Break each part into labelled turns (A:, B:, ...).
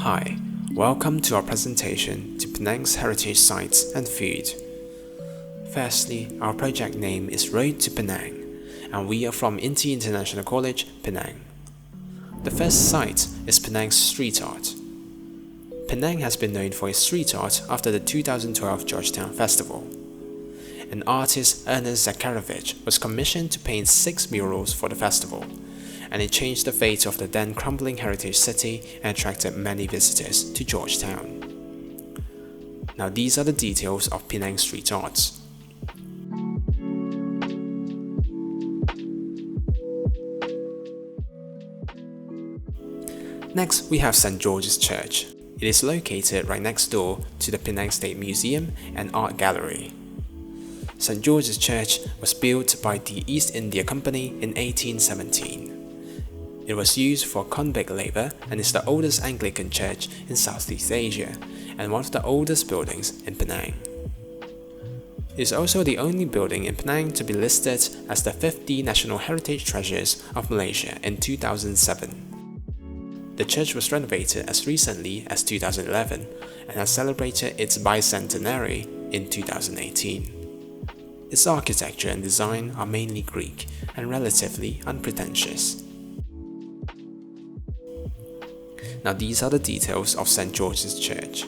A: Hi, welcome to our presentation to Penang's heritage sites and food. Firstly, our project name is Road to Penang, and we are from Inti International College, Penang. The first site is Penang's street art. Penang has been known for its street art after the 2012 Georgetown Festival. An artist, Ernest Zakharovich, was commissioned to paint 6 murals for the festival, and it changed the fate of the then crumbling heritage city and attracted many visitors to Georgetown. Now these are the details of Penang street arts. Next, we have St. George's Church. It is located right next door to the Penang State Museum and Art Gallery. St. George's Church was built by the East India Company in 1817. It was used for convict labor and is the oldest Anglican church in Southeast Asia and one of the oldest buildings in Penang. It is also the only building in Penang to be listed as the 50 National Heritage Treasures of Malaysia in 2007. The church was renovated as recently as 2011 and has celebrated its bicentenary in 2018. Its architecture and design are mainly Greek and relatively unpretentious. Now these are the details of St. George's Church.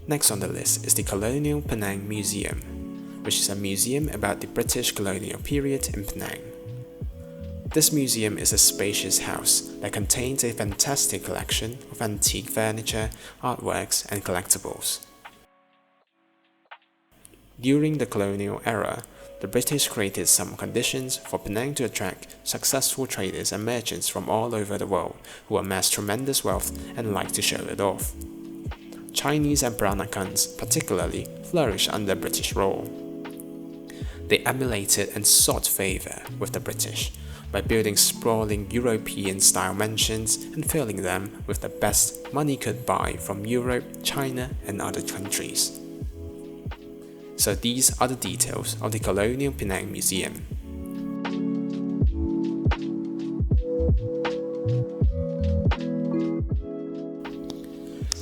A: Next on the list is the Colonial Penang Museum, which is a museum about the British colonial period in Penang. This museum is a spacious house that contains a fantastic collection of antique furniture, artworks, and collectibles. During the colonial era, the British created some conditions for Penang to attract successful traders and merchants from all over the world who amassed tremendous wealth and liked to show it off. Chinese and Peranakans particularly flourished under British rule. They emulated and sought favor with the British by building sprawling European-style mansions and filling them with the best money could buy from Europe, China, and other countries. So these are the details of the Colonial Penang Museum.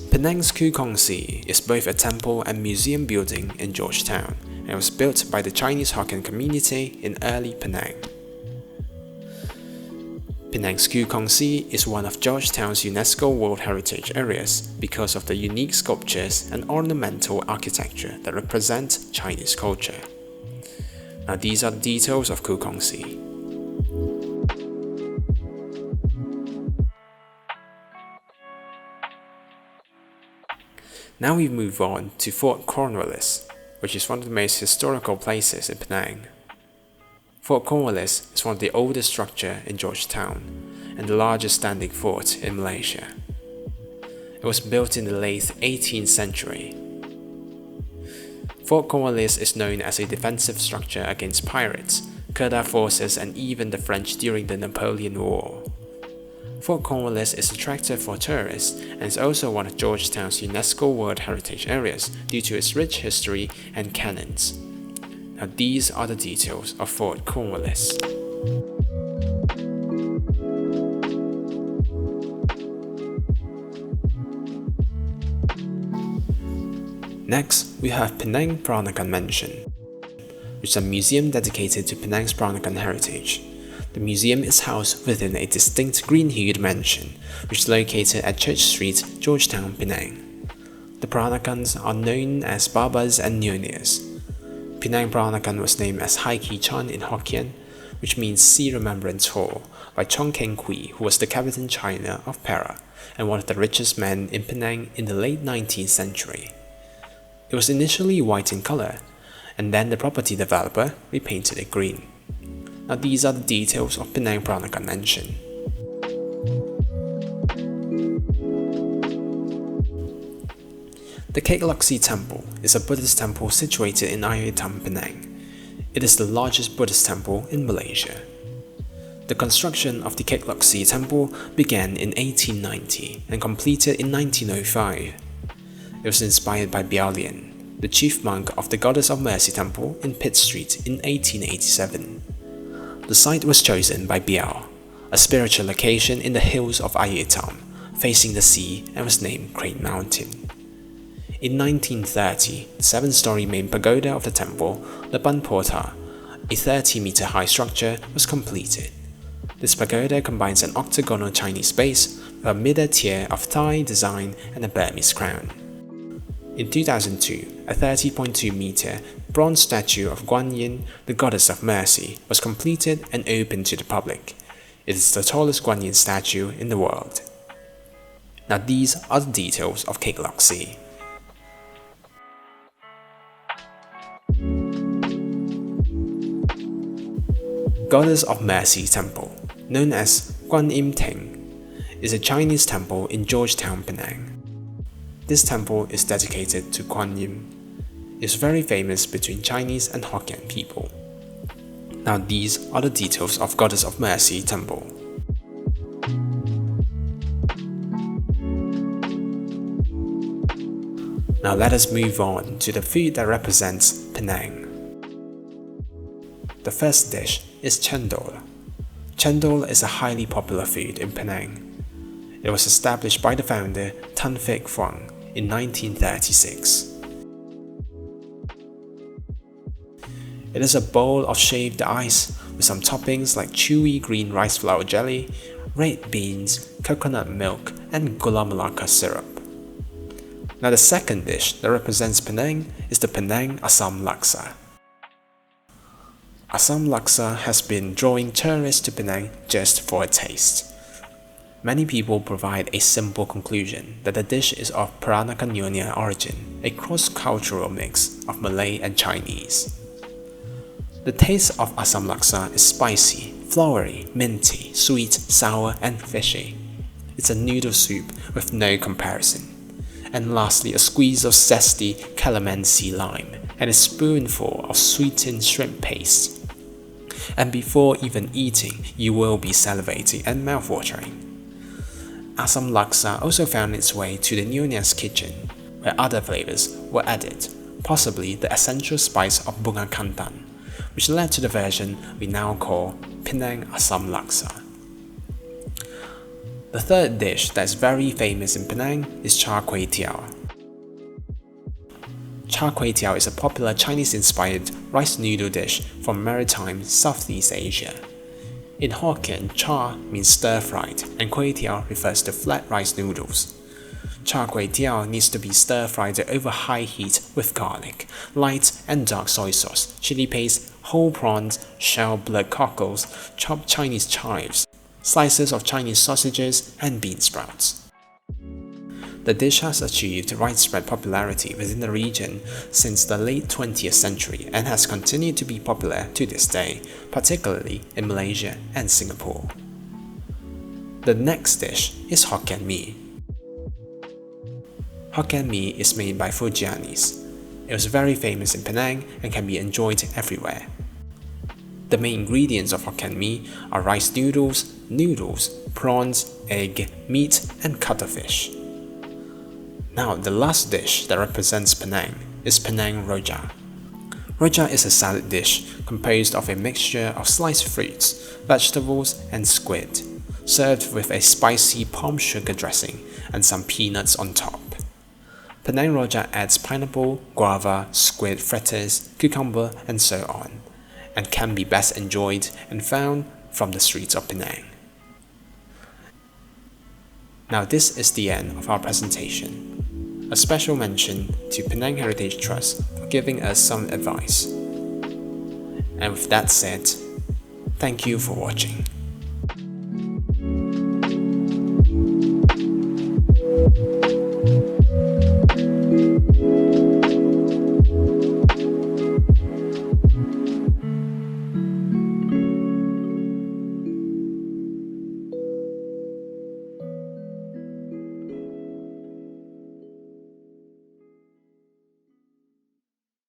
A: Penang's Koo Kong Si is both a temple and museum building in Georgetown, and was built by the Chinese Hokkien community in early Penang. Penang's Koo Kong Si is one of Georgetown's UNESCO World Heritage Areas because of the unique sculptures and ornamental architecture that represent Chinese culture. Now these are the details of Koo Kong Si. Now we move on to Fort Cornwallis, which is one of the most historical places in Penang. Fort Cornwallis is one of the oldest structures in Georgetown and the largest standing fort in Malaysia. It was built in the late 18th century. Fort Cornwallis is known as a defensive structure against pirates, Kedah forces, and even the French during the Napoleon War. Fort Cornwallis is attractive for tourists and is also one of Georgetown's UNESCO World Heritage Areas due to its rich history and cannons. Now these are the details of Fort Cornwallis. Next, we have Penang Peranakan Mansion, which is a museum dedicated to Penang's Peranakan heritage. The museum is housed within a distinct green-hued mansion, which is located at Church Street, Georgetown, Penang. The Peranakans are known as Babas and Nyonyas. Penang Peranakan was named as Hai Ki Chan in Hokkien, which means Sea Remembrance Hall, by Chong Keng Kui, who was the Captain China of Perak and one of the richest men in Penang in the late 19th century. It was initially white in color, and then the property developer repainted it green. Now these are the details of Penang Peranakan Mansion. The Kek Lok Si Temple is a Buddhist temple situated in Ayutthaya, Penang. It is the largest Buddhist temple in Malaysia. The construction of the Kek Lok Si Temple began in 1890 and completed in 1905. It was inspired by Biao, the chief monk of the Goddess of Mercy Temple in Pitt Street in 1887. The site was chosen by Biao, a spiritual location in the hills of Ayetam, facing the sea, and was named Crane Mountain. In 1930, the 7-story main pagoda of the temple, the Ban Porta, a 30-meter high structure, was completed. This pagoda combines an octagonal Chinese base with a middle tier of Thai design and a Burmese crown. In 2002, a 30.2-meter bronze statue of Guan Yin, the Goddess of Mercy, was completed and opened to the public. It is the tallest Guan Yin statue in the world. Now these are the details of Cake Lok Si. Goddess of Mercy Temple, known as Guan Im Ting, is a Chinese temple in Georgetown, Penang. This temple is dedicated to Guan Yin. It is very famous between Chinese and Hokkien people. Now these are the details of Goddess of Mercy Temple. Now let us move on to the food that represents Penang. The first dish is chendol. Chendol is a highly popular food in Penang. It was established by the founder Tan Phuc Phuong in 1936. It is a bowl of shaved ice with some toppings like chewy green rice flour jelly, red beans, coconut milk, and gula melaka syrup. Now the second dish that represents Penang is the Penang Asam Laksa. Asam Laksa has been drawing tourists to Penang just for a taste. Many people provide a simple conclusion that the dish is of Peranakan Nyonya origin, a cross-cultural mix of Malay and Chinese. The taste of Asam Laksa is spicy, floury, minty, sweet, sour, and fishy. It's a noodle soup with no comparison. And lastly, a squeeze of zesty calamansi lime and a spoonful of sweetened shrimp paste. And before even eating, you will be salivating and mouth-watering. Asam Laksa also found its way to the Nyonya's kitchen, where other flavors were added, possibly the essential spice of bunga kantan, which led to the version we now call Penang Asam Laksa. The third dish that is very famous in Penang is char kway teow. Char kway teow is a popular Chinese-inspired rice noodle dish from maritime Southeast Asia. In Hokkien, char means stir-fried, and kway teow refers to flat rice noodles. Char kway teow needs to be stir-fried over high heat with garlic, light and dark soy sauce, chili paste, whole prawns, shell blood cockles, chopped Chinese chives, slices of Chinese sausages, and bean sprouts. The dish has achieved widespread popularity within the region since the late 20th century and has continued to be popular to this day, particularly in Malaysia and Singapore. The next dish is Hokkien Mee. Hokkien Mee is made by Fujianis. It was very famous in Penang and can be enjoyed everywhere. The main ingredients of Hokkien Mee are rice noodles, prawns, egg, meat, and cuttlefish. Now, the last dish that represents Penang is Penang Rojak. Rojak is a salad dish composed of a mixture of sliced fruits, vegetables, and squid, served with a spicy palm sugar dressing and some peanuts on top. Penang Rojak adds pineapple, guava, squid fritters, cucumber, and so on, and can be best enjoyed and found from the streets of Penang. Now this is the end of our presentation. A special mention to Penang Heritage Trust for giving us some advice. And with that said, thank you for watching.